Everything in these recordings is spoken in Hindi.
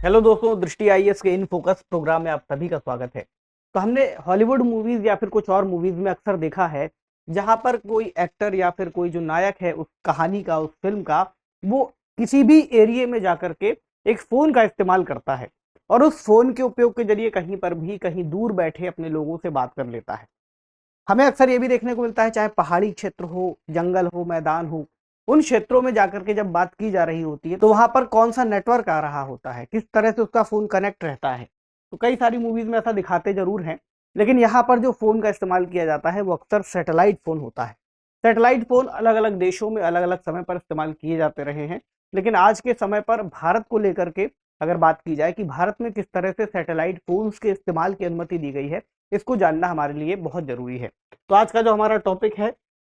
हेलो दोस्तों, दृष्टि आईएएस के इन फोकस प्रोग्राम में आप सभी का स्वागत है। तो हमने हॉलीवुड मूवीज या फिर कुछ और मूवीज में अक्सर देखा है जहां पर कोई एक्टर या फिर कोई जो नायक है उस कहानी का, उस फिल्म का, वो किसी भी एरिया में जाकर के एक फोन का इस्तेमाल करता है और उस फोन के उपयोग के जरिए कहीं पर भी, कहीं दूर बैठे अपने लोगों से बात कर लेता है। हमें अक्सर ये भी देखने को मिलता है, चाहे पहाड़ी क्षेत्र हो, जंगल हो, मैदान हो, उन क्षेत्रों में जाकर के जब बात की जा रही होती है तो वहां पर कौन सा नेटवर्क आ रहा होता है, किस तरह से उसका फोन कनेक्ट रहता है। तो कई सारी मूवीज में ऐसा दिखाते जरूर हैं, लेकिन यहाँ पर जो फोन का इस्तेमाल किया जाता है वो अक्सर सैटेलाइट फोन होता है। सैटेलाइट फोन अलग अलग देशों में अलग अलग समय पर इस्तेमाल किए जाते रहे हैं, लेकिन आज के समय पर भारत को लेकर के अगर बात की जाए कि भारत में किस तरह से सैटेलाइट फोन्स के इस्तेमाल की अनुमति दी गई है, इसको जानना हमारे लिए बहुत जरूरी है। तो आज का जो हमारा टॉपिक है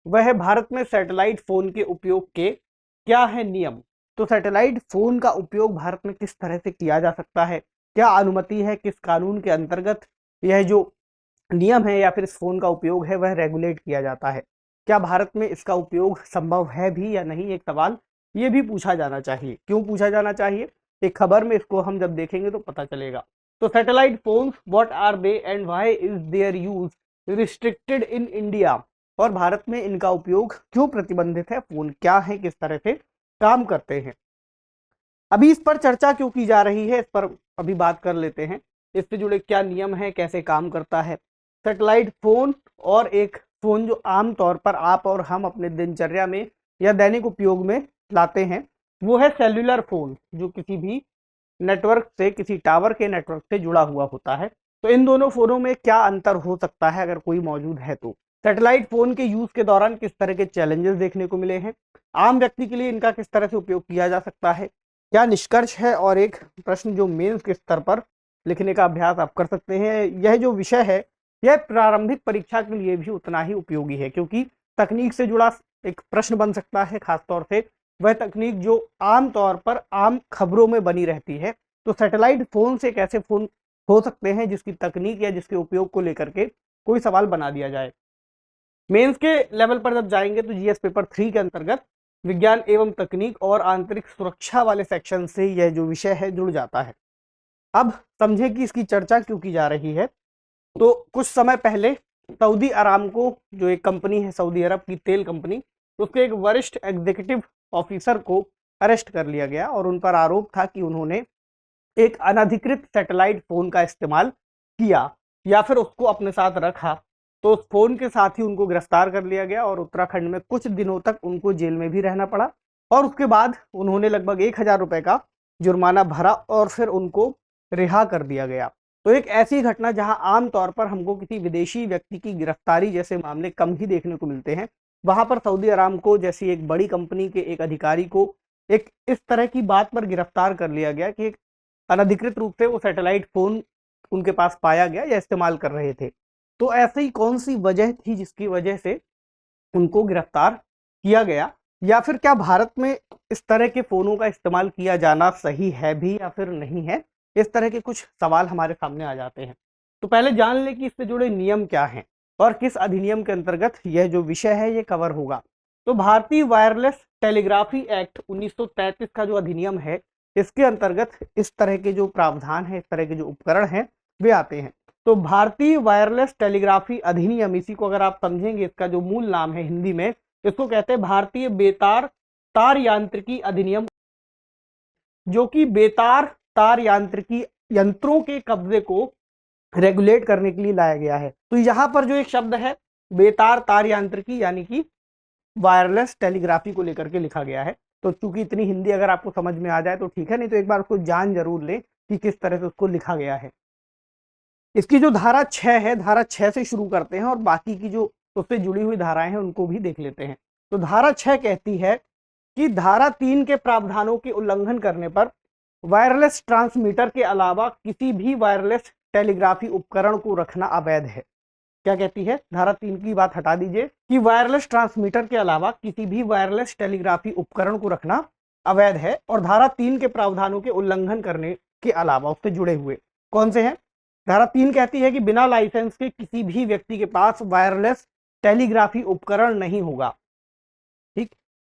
वह है भारत में सैटेलाइट फोन के उपयोग के क्या है नियम। तो सैटेलाइट फोन का उपयोग भारत में किस तरह से किया जा सकता है, क्या अनुमति है, किस कानून के अंतर्गत यह जो नियम है या फिर इस फोन का उपयोग है वह रेगुलेट किया जाता है, क्या भारत में इसका उपयोग संभव है भी या नहीं, एक सवाल ये भी पूछा जाना चाहिए। क्यों पूछा जाना चाहिए, एक खबर में इसको हम जब देखेंगे तो पता चलेगा। तो satellite phones, what are they and why is their use restricted in India. और भारत में इनका उपयोग क्यों प्रतिबंधित है, फोन क्या है, किस तरह से काम करते हैं। अभी इस पर चर्चा क्यों की जा रही है, इस पर अभी बात कर लेते हैं। इससे जुड़े क्या नियम है, कैसे काम करता है सैटेलाइट फोन। और एक फोन जो आमतौर पर आप और हम अपने दिनचर्या में या दैनिक उपयोग में लाते हैं वो है सेल्युलर फोन, जो किसी भी नेटवर्क से, किसी टावर के नेटवर्क से जुड़ा हुआ होता है। तो इन दोनों फोनों में क्या अंतर हो सकता है अगर कोई मौजूद है तो। सैटेलाइट फोन के यूज के दौरान किस तरह के चैलेंजेस देखने को मिले हैं, आम व्यक्ति के लिए इनका किस तरह से उपयोग किया जा सकता है, क्या निष्कर्ष है, और एक प्रश्न जो मेंस के स्तर पर लिखने का अभ्यास आप कर सकते हैं। यह जो विषय है यह प्रारंभिक परीक्षा के लिए भी उतना ही उपयोगी है, क्योंकि तकनीक से जुड़ा एक प्रश्न बन सकता है, खासतौर से वह तकनीक जो आमतौर पर आम खबरों में बनी रहती है। तो सैटेलाइट फोन से कैसे फोन हो सकते हैं जिसकी तकनीक या जिसके उपयोग को लेकर के कोई सवाल बना दिया जाए। मेंस के लेवल पर जब जाएंगे तो जीएस पेपर 3 के अंतर्गत विज्ञान एवं तकनीक और आंतरिक सुरक्षा वाले सेक्शन से यह जो विषय है जुड़ जाता है। अब समझें कि इसकी चर्चा क्यों की जा रही है। तो कुछ समय पहले सऊदी अरामको, जो एक कंपनी है सऊदी अरब की तेल कंपनी, उसके एक वरिष्ठ एग्जीक्यूटिव ऑफिसर को अरेस्ट कर लिया गया और उन पर आरोप था कि उन्होंने एक अनधिकृत सैटेलाइट फोन का इस्तेमाल किया या फिर उसको अपने साथ रखा। तो उस फोन के साथ ही उनको गिरफ्तार कर लिया गया और उत्तराखंड में कुछ दिनों तक उनको जेल में भी रहना पड़ा। और उसके बाद उन्होंने लगभग 1,000 रुपए का जुर्माना भरा और फिर उनको रिहा कर दिया गया। तो एक ऐसी घटना जहां आमतौर पर हमको किसी विदेशी व्यक्ति की गिरफ्तारी जैसे मामले कम ही देखने को मिलते हैं, वहां पर सऊदी अरामको जैसी एक बड़ी कंपनी के एक अधिकारी को एक इस तरह की बात पर गिरफ्तार कर लिया गया कि एक अनधिकृत रूप से वो सैटेलाइट फोन उनके पास पाया गया या इस्तेमाल कर रहे थे। तो ऐसी कौन सी वजह थी जिसकी वजह से उनको गिरफ्तार किया गया, या फिर क्या भारत में इस तरह के फोनों का इस्तेमाल किया जाना सही है भी या फिर नहीं है। इस तरह के कुछ सवाल हमारे सामने आ जाते हैं। तो पहले जान लें कि इससे जुड़े नियम क्या हैं और किस अधिनियम के अंतर्गत यह जो विषय है ये कवर होगा। तो भारतीय वायरलेस टेलीग्राफी एक्ट 1933 का जो अधिनियम है, इसके अंतर्गत इस तरह के जो प्रावधान है, इस तरह के जो उपकरण हैं वे आते हैं। तो भारतीय वायरलेस टेलीग्राफी अधिनियम, इसी को अगर आप समझेंगे, इसका जो मूल नाम है हिंदी में, इसको कहते हैं भारतीय बेतार तार यांत्रिकी अधिनियम, जो कि बेतार तार यांत्रिकी यंत्रों के कब्जे को रेगुलेट करने के लिए लाया गया है। तो यहां पर जो एक शब्द है बेतार तार यांत्रिकी, यानी कि वायरलेस टेलीग्राफी को लेकर के लिखा गया है। तो चूंकि इतनी हिंदी अगर आपको समझ में आ जाए तो ठीक है, नहीं तो एक बार उसको जान जरूर लें कि किस तरह से उसको लिखा गया है। इसकी जो धारा 6 है, धारा 6 से शुरू करते हैं और बाकी की जो उससे जुड़ी हुई धाराएं हैं उनको भी देख लेते हैं। तो धारा 6 कहती है कि धारा 3 के प्रावधानों के उल्लंघन करने पर वायरलेस ट्रांसमीटर के अलावा किसी भी वायरलेस टेलीग्राफी उपकरण को रखना अवैध है। क्या कहती है धारा 3 की बात हटा दीजिए कि वायरलेस ट्रांसमीटर के अलावा किसी भी वायरलेस टेलीग्राफी उपकरण को रखना अवैध है। और धारा 3 के प्रावधानों के उल्लंघन करने के अलावा उससे जुड़े हुए कौन से हैं। धारा 3 कहती है कि बिना लाइसेंस के किसी भी व्यक्ति के पास वायरलेस टेलीग्राफी उपकरण नहीं होगा, ठीक,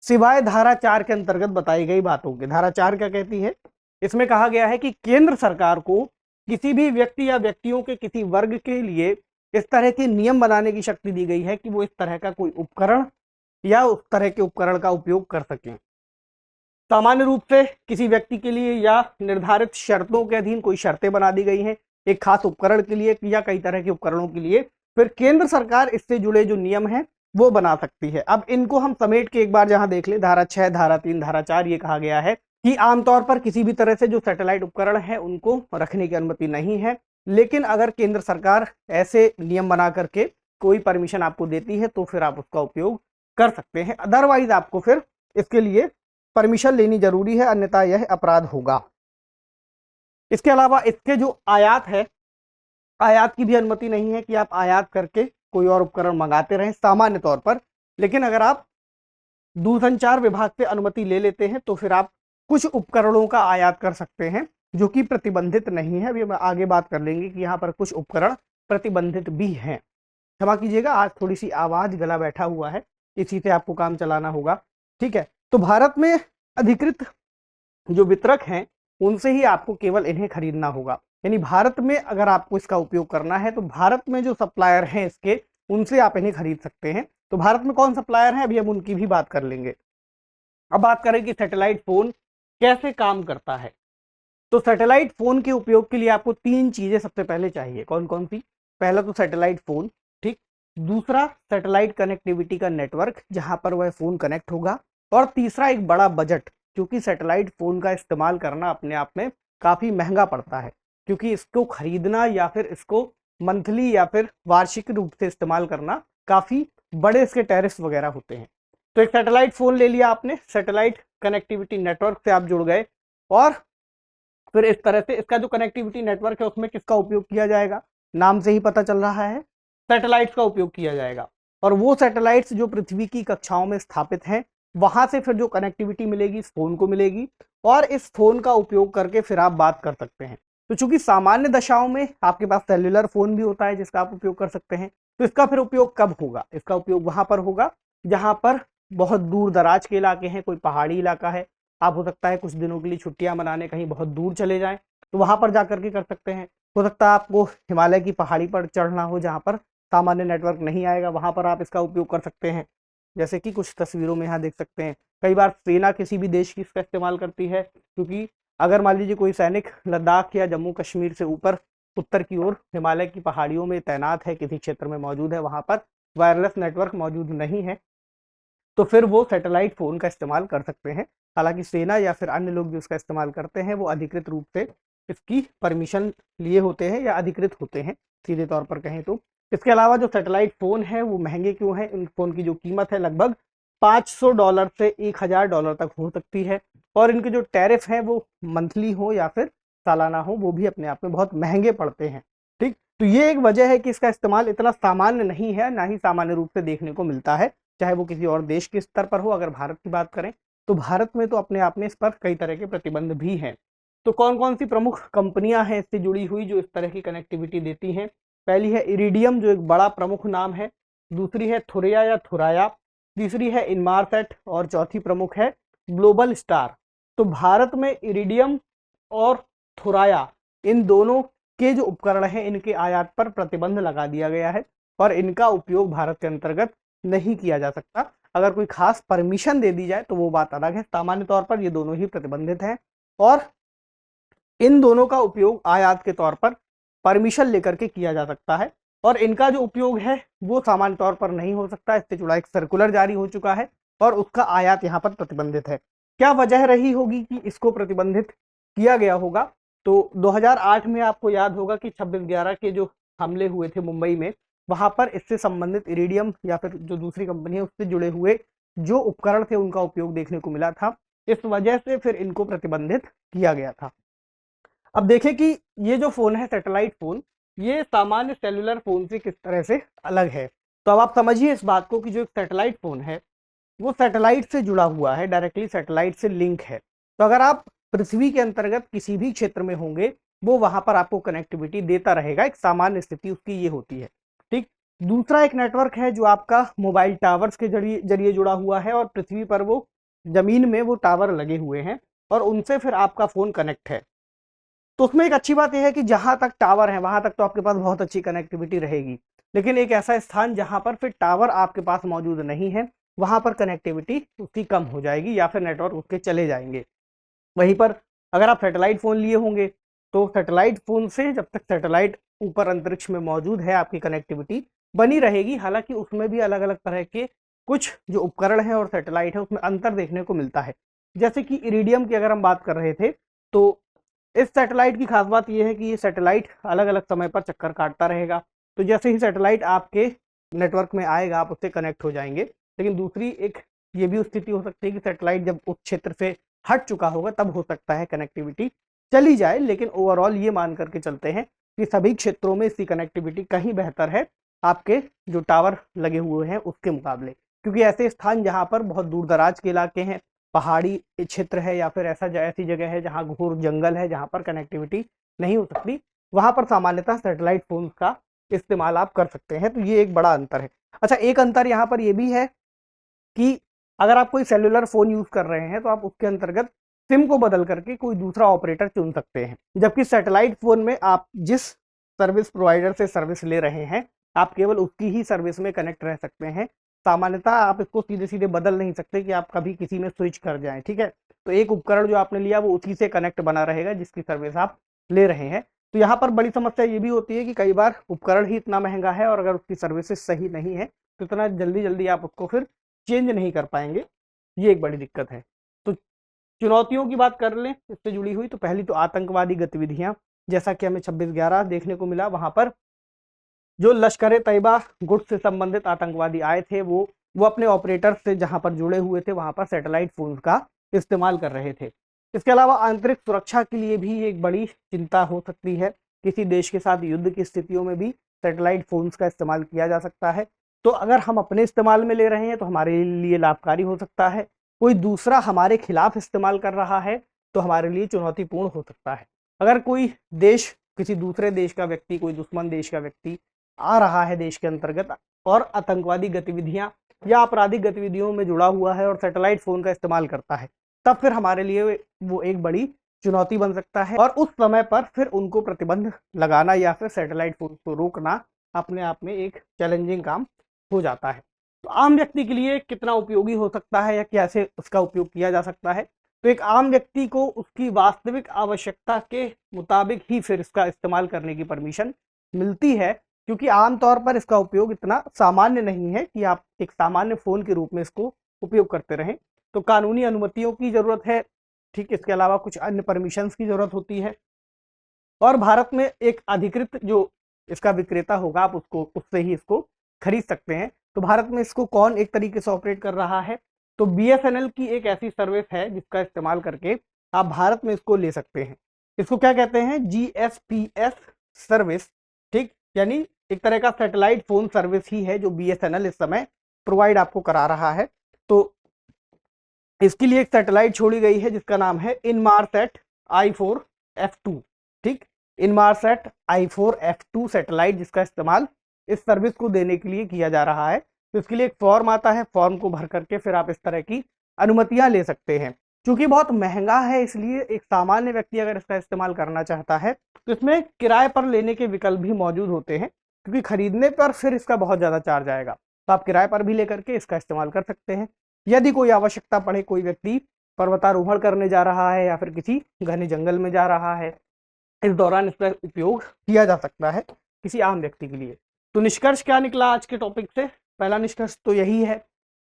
सिवाय धारा 4 के अंतर्गत बताई गई बातों के। धारा 4 क्या कहती है इसमें कहा गया है कि केंद्र सरकार को किसी भी व्यक्ति या व्यक्तियों के किसी वर्ग के लिए इस तरह के नियम बनाने की शक्ति दी गई है कि वो इस तरह का कोई उपकरण या उस तरह के उपकरण का उपयोग कर सकें। सामान्य रूप से किसी व्यक्ति के लिए या निर्धारित शर्तों के अधीन कोई शर्तें बना दी गई हैं एक खास उपकरण के लिए या कई तरह के उपकरणों के लिए, फिर केंद्र सरकार इससे जुड़े जो नियम हैं वो बना सकती है। अब इनको हम समेट के एक बार जहां देख ले, धारा 6, धारा 3, धारा 4, ये कहा गया है कि आमतौर पर किसी भी तरह से जो सैटेलाइट उपकरण है उनको रखने की अनुमति नहीं है, लेकिन अगर केंद्र सरकार ऐसे नियम बना करके कोई परमिशन आपको देती है तो फिर आप उसका उपयोग कर सकते हैं। अदरवाइज आपको फिर इसके लिए परमिशन लेनी जरूरी है, अन्यथा यह अपराध होगा। इसके अलावा इसके जो आयात है, आयात की भी अनुमति नहीं है कि आप आयात करके कोई और उपकरण मंगाते रहें सामान्य तौर पर। लेकिन अगर आप दूरसंचार विभाग से अनुमति ले लेते हैं तो फिर आप कुछ उपकरणों का आयात कर सकते हैं जो कि प्रतिबंधित नहीं है। अभी हम आगे बात कर लेंगे कि यहाँ पर कुछ उपकरण प्रतिबंधित भी हैं। क्षमा कीजिएगा, आज थोड़ी सी आवाज गला बैठा हुआ है, इसी से आपको काम चलाना होगा, ठीक है। तो भारत में अधिकृत जो वितरक हैं उनसे ही आपको केवल इन्हें खरीदना होगा। यानी भारत में अगर आपको इसका उपयोग करना है तो भारत में जो सप्लायर हैं इसके, उनसे आप इन्हें खरीद सकते हैं। तो भारत में कौन सप्लायर है अभी हम उनकी भी बात कर लेंगे। अब बात करें कि सैटेलाइट फोन कैसे काम करता है। तो सैटेलाइट फोन के उपयोग के लिए आपको 3 चीजें सबसे पहले चाहिए। कौन कौन सी? पहला तो सैटेलाइट फोन, ठीक। दूसरा सैटेलाइट कनेक्टिविटी का नेटवर्क जहां पर वह फोन कनेक्ट होगा, और तीसरा एक बड़ा बजट, क्योंकि सैटेलाइट फोन का इस्तेमाल करना अपने आप में काफी महंगा पड़ता है, क्योंकि इसको खरीदना या फिर इसको मंथली या फिर वार्षिक रूप से इस्तेमाल करना काफी बड़े इसके टैरिफ वगैरह होते हैं। तो एक सैटेलाइट फोन ले लिया आपने, सैटेलाइट कनेक्टिविटी नेटवर्क से आप जुड़ गए, और फिर इस तरह से इसका जो कनेक्टिविटी नेटवर्क है उसमें किसका उपयोग किया जाएगा? नाम से ही पता चल रहा है, सैटेलाइट्स का उपयोग किया जाएगा। और वो सैटेलाइट्स जो पृथ्वी की कक्षाओं में स्थापित हैं, वहां से फिर जो कनेक्टिविटी मिलेगी इस फोन को मिलेगी, और इस फोन का उपयोग करके फिर आप बात कर सकते हैं। तो चूंकि सामान्य दशाओं में आपके पास सेल्युलर फोन भी होता है जिसका आप उपयोग कर सकते हैं, तो इसका फिर उपयोग कब होगा? इसका उपयोग वहां पर होगा जहां पर बहुत दूर दराज के इलाके हैं, कोई पहाड़ी इलाका है, आप हो सकता है कुछ दिनों के लिए छुट्टियां मनाने कहीं बहुत दूर चले जाएं, तो वहां पर जाकर के कर सकते हैं। हो सकता है आपको हिमालय की पहाड़ी पर चढ़ना हो जहां पर सामान्य नेटवर्क नहीं आएगा, वहां पर आप इसका उपयोग कर सकते हैं। जैसे कि कुछ तस्वीरों में यहाँ देख सकते हैं, कई बार सेना किसी भी देश की इसका इस्तेमाल करती है, क्योंकि अगर मान लीजिए कोई सैनिक लद्दाख या जम्मू कश्मीर से ऊपर उत्तर की ओर हिमालय की पहाड़ियों में तैनात है, किसी क्षेत्र में मौजूद है, वहां पर वायरलेस नेटवर्क मौजूद नहीं है, तो फिर वो सैटेलाइट फोन का इस्तेमाल कर सकते हैं। हालांकि सेना या फिर अन्य लोग जो इसका इस्तेमाल करते हैं वो अधिकृत रूप से इसकी परमिशन लिए होते हैं या अधिकृत होते हैं, सीधे तौर पर कहें तो। इसके अलावा जो सैटेलाइट फोन है वो महंगे क्यों हैं? इन फोन की जो कीमत है लगभग $500 से $1000 तक हो सकती है, और इनके जो टैरिफ है वो मंथली हो या फिर सालाना हो, वो भी अपने आप में बहुत महंगे पड़ते हैं, ठीक। तो ये एक वजह है कि इसका इस्तेमाल इतना सामान्य नहीं है, ना ही सामान्य रूप से देखने को मिलता है, चाहे वो किसी और देश के स्तर पर हो। अगर भारत की बात करें तो भारत में तो अपने आप में इस पर कई तरह के प्रतिबंध भी हैं। तो कौन कौन सी प्रमुख कंपनियां हैं इससे जुड़ी हुई जो इस तरह की कनेक्टिविटी देती हैं? पहली है इरिडियम, जो एक बड़ा प्रमुख नाम है। दूसरी है थुरिया या थुराया। तीसरी है इनमारसेट, और चौथी प्रमुख है ग्लोबल स्टार। तो भारत में इरिडियम और थुराया, इन दोनों के जो उपकरण हैं इनके आयात पर प्रतिबंध लगा दिया गया है, और इनका उपयोग भारत के अंतर्गत नहीं किया जा सकता। अगर कोई खास परमिशन दे दी जाए तो वो बात अलग है। सामान्य तौर पर ये दोनों ही प्रतिबंधित हैं, और इन दोनों का उपयोग आयात के तौर पर परमिशन लेकर के किया जा सकता है, और इनका जो उपयोग है वो सामान्य तौर पर नहीं हो सकता। इससे जुड़ा एक सर्कुलर जारी हो चुका है, और उसका आयात यहाँ पर प्रतिबंधित है। क्या वजह रही होगी कि इसको प्रतिबंधित किया गया होगा? तो 2008 में आपको याद होगा कि 26/11 के जो हमले हुए थे मुंबई में, वहां पर इससे संबंधित इरिडियम या फिर जो दूसरी कंपनी है उससे जुड़े हुए जो उपकरण थे उनका उपयोग देखने को मिला था। इस वजह से फिर इनको प्रतिबंधित किया गया था। अब देखें कि ये जो फोन है सैटेलाइट फोन, ये सामान्य सेलुलर फोन से किस तरह से अलग है। तो अब आप समझिए इस बात को कि जो एक सैटेलाइट फोन है वो सैटेलाइट से जुड़ा हुआ है, डायरेक्टली सैटेलाइट से लिंक है। तो अगर आप पृथ्वी के अंतर्गत किसी भी क्षेत्र में होंगे वो वहां पर आपको कनेक्टिविटी देता रहेगा। एक सामान्य स्थिति उसकी ये होती है, ठीक। दूसरा एक नेटवर्क है जो आपका मोबाइल टावर्स के जरिए जुड़ा हुआ है, और पृथ्वी पर वो जमीन में वो टावर लगे हुए हैं, और उनसे फिर आपका फ़ोन कनेक्ट है। तो उसमें एक अच्छी बात यह है कि जहां तक टावर है वहां तक तो आपके पास बहुत अच्छी कनेक्टिविटी रहेगी, लेकिन एक ऐसा स्थान जहां पर फिर टावर आपके पास मौजूद नहीं है, वहां पर कनेक्टिविटी उसकी कम हो जाएगी या फिर नेटवर्क उसके चले जाएंगे। वहीं पर अगर आप सैटेलाइट फ़ोन लिए होंगे, तो सैटेलाइट फ़ोन से जब तक सैटेलाइट ऊपर अंतरिक्ष में मौजूद है आपकी कनेक्टिविटी बनी रहेगी। हालांकि उसमें भी अलग अलग तरह के कुछ जो उपकरण है और सैटेलाइट है उसमें अंतर देखने को मिलता है। जैसे कि इरिडियम की अगर हम बात कर रहे थे, तो इस सैटेलाइट की खास बात यह है कि ये सैटेलाइट अलग अलग समय पर चक्कर काटता रहेगा। तो जैसे ही सैटेलाइट आपके नेटवर्क में आएगा आप उससे कनेक्ट हो जाएंगे। लेकिन दूसरी एक ये भी स्थिति हो सकती है कि सैटेलाइट जब उस क्षेत्र से हट चुका होगा तब हो सकता है कनेक्टिविटी चली जाए। लेकिन ओवरऑल ये मान करके चलते हैं कि सभी क्षेत्रों में इसकी कनेक्टिविटी कहीं बेहतर है आपके जो टावर लगे हुए हैं उसके मुकाबले। क्योंकि ऐसे स्थान जहां पर बहुत दूर दराज के इलाके हैं, पहाड़ी क्षेत्र है या फिर ऐसी जगह है जहां घोर जंगल है, जहां पर कनेक्टिविटी नहीं हो सकती, वहां पर सामान्यतः सैटेलाइट फोन का इस्तेमाल आप कर सकते हैं। तो ये एक बड़ा अंतर है। अच्छा, एक अंतर यहाँ पर यह भी है कि अगर आप कोई सेलुलर फोन यूज कर रहे हैं तो आप उसके अंतर्गत सिम को बदल करके कोई दूसरा ऑपरेटर चुन सकते हैं, जबकि सैटेलाइट फोन में आप जिस सर्विस प्रोवाइडर से सर्विस ले रहे हैं आप केवल उसकी ही सर्विस में कनेक्ट रह सकते हैं। सामान्यतः आप इसको सीधे सीधे बदल नहीं सकते कि आप कभी किसी में स्विच कर जाएं। ठीक है, तो एक उपकरण जो आपने लिया वो उसी से कनेक्ट बना रहेगा जिसकी सर्विस आप ले रहे हैं। तो यहाँ पर बड़ी समस्या ये भी होती है कि कई बार उपकरण ही इतना महंगा है और अगर उसकी सर्विसेज सही नहीं है तो इतना जल्दी जल्दी आप उसको फिर चेंज नहीं कर पाएंगे। ये एक बड़ी दिक्कत है। तो चुनौतियों की बात कर लें इससे जुड़ी हुई, तो पहली तो आतंकवादी गतिविधियां, जैसा कि हमें 26/11 देखने को मिला। वहां पर जो लश्कर ए तैयबा गुट से संबंधित आतंकवादी आए थे वो अपने ऑपरेटर से जहां पर जुड़े हुए थे वहां पर सैटेलाइट फोन का इस्तेमाल कर रहे थे। इसके अलावा आंतरिक सुरक्षा के लिए भी एक बड़ी चिंता हो सकती है। किसी देश के साथ युद्ध की स्थितियों में भी सैटेलाइट फोन्स का इस्तेमाल किया जा सकता है। तो अगर हम अपने इस्तेमाल में ले रहे हैं तो हमारे लिए लाभकारी हो सकता है, कोई दूसरा हमारे खिलाफ इस्तेमाल कर रहा है तो हमारे लिए चुनौतीपूर्ण हो सकता है। अगर कोई देश, किसी दूसरे देश का व्यक्ति, कोई दुश्मन देश का व्यक्ति आ रहा है देश के अंतर्गत और आतंकवादी गतिविधियां या आपराधिक गतिविधियों में जुड़ा हुआ है और सैटेलाइट फोन का इस्तेमाल करता है, तब फिर हमारे लिए वो एक बड़ी चुनौती बन सकता है और उस समय पर फिर उनको प्रतिबंध लगाना या फिर सैटेलाइट फोन को रोकना अपने आप में एक चैलेंजिंग काम हो जाता है। तो आम व्यक्ति के लिए कितना उपयोगी हो सकता है या कैसे उसका उपयोग किया जा सकता है, तो एक आम व्यक्ति को उसकी वास्तविक आवश्यकता के मुताबिक ही फिर इसका इस्तेमाल करने की परमिशन मिलती है। क्योंकि आमतौर पर इसका उपयोग इतना सामान्य नहीं है कि आप एक सामान्य फोन के रूप में इसको उपयोग करते रहें। तो कानूनी अनुमतियों की जरूरत है, ठीक, इसके अलावा कुछ अन्य परमिशंस की जरूरत होती है और भारत में एक अधिकृत जो इसका विक्रेता होगा आप उससे ही इसको खरीद सकते हैं। तो भारत में इसको कौन एक तरीके से ऑपरेट कर रहा है, तो BSNL की एक ऐसी सर्विस है जिसका इस्तेमाल करके आप भारत में इसको ले सकते हैं। इसको क्या कहते हैं, GSPS सर्विस। ठीक, यानी एक तरह का सैटेलाइट फोन सर्विस ही है जो BSNL इस समय प्रोवाइड आपको करा रहा है। तो इसके लिए एक सैटेलाइट छोड़ी गई है जिसका नाम है इनमारसैट I4F2। ठीक, इनमारसैट I4F2 सैटेलाइट जिसका इस्तेमाल इस सर्विस को देने के लिए किया जा रहा है। तो इसके लिए एक फॉर्म आता है, फॉर्म को भर करके फिर आप इस तरह की अनुमतियां ले सकते हैं। क्योंकि बहुत महंगा है इसलिए एक सामान्य व्यक्ति अगर इसका इस्तेमाल करना चाहता है तो इसमें किराए पर लेने के विकल्प भी मौजूद होते हैं, क्योंकि खरीदने पर फिर इसका बहुत ज्यादा चार्ज आएगा। तो आप किराए पर भी लेकर के इसका इस्तेमाल कर सकते हैं। यदि कोई आवश्यकता पड़े, कोई व्यक्ति पर्वतारोहण करने जा रहा है या फिर किसी घने जंगल में जा रहा है, इस दौरान इसका उपयोग किया जा सकता है किसी आम व्यक्ति के लिए। तो निष्कर्ष क्या निकला आज के टॉपिक से? पहला निष्कर्ष तो यही है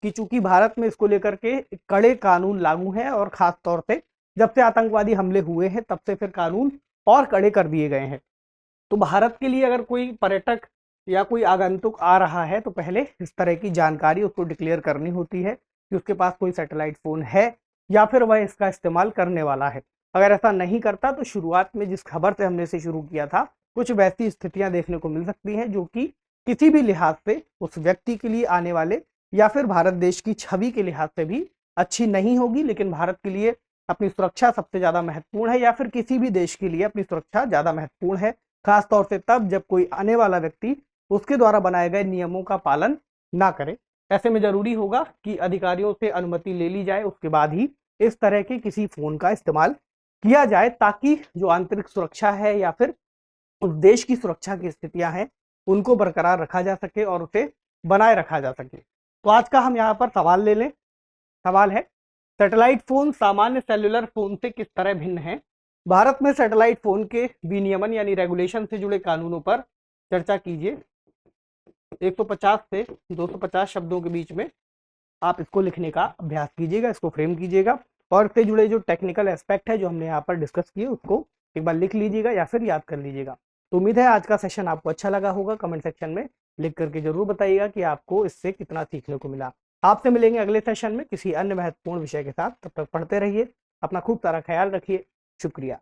कि चूंकि भारत में इसको लेकर के कड़े कानून लागू हैं और खास तौर से जब से आतंकवादी हमले हुए हैं तब से फिर कानून और कड़े कर दिए गए हैं। तो भारत के लिए अगर कोई पर्यटक या कोई आगंतुक आ रहा है तो पहले इस तरह की जानकारी उसको डिक्लेयर करनी होती है कि उसके पास कोई सैटेलाइट फोन है या फिर वह इसका इस्तेमाल करने वाला है। अगर ऐसा नहीं करता तो शुरुआत में जिस खबर से हमने इसे शुरू किया था कुछ वैसी स्थितियां देखने को मिल सकती हैं जो कि किसी भी लिहाज से उस व्यक्ति के लिए आने वाले या फिर भारत देश की छवि के लिहाज से भी अच्छी नहीं होगी। लेकिन भारत के लिए अपनी सुरक्षा सबसे ज्यादा महत्वपूर्ण है या फिर किसी भी देश के लिए अपनी सुरक्षा ज्यादा महत्वपूर्ण है, खासतौर से तब जब कोई आने वाला व्यक्ति उसके द्वारा बनाए गए नियमों का पालन ना करे। ऐसे में जरूरी होगा कि अधिकारियों से अनुमति ले ली जाए, उसके बाद ही इस तरह के किसी फोन का इस्तेमाल किया जाए, ताकि जो आंतरिक सुरक्षा है या फिर उस देश की सुरक्षा की स्थितियां हैं उनको बरकरार रखा जा सके और उसे बनाए रखा जा सके। तो आज का हम यहाँ पर सवाल ले लें। सवाल है, सैटेलाइट फोन सामान्य सेल्युलर फोन से किस तरह भिन्न है? भारत में सैटेलाइट फोन के विनियमन यानी रेगुलेशन से जुड़े कानूनों पर चर्चा कीजिए। 150 से 250 शब्दों के बीच में आप इसको लिखने का अभ्यास कीजिएगा, इसको फ्रेम कीजिएगा और इससे जुड़े जो टेक्निकल एस्पेक्ट है जो हमने यहाँ पर डिस्कस किए उसको एक बार लिख लीजिएगा या फिर याद कर लीजिएगा। तो उम्मीद है आज का सेशन आपको अच्छा लगा होगा। कमेंट सेक्शन में लिख करके जरूर बताइएगा कि आपको इससे कितना सीखने को मिला। आपसे मिलेंगे अगले सेशन में किसी अन्य महत्वपूर्ण विषय के साथ। तब तक पढ़ते रहिए, अपना खूब सारा ख्याल रखिए। शुक्रिया।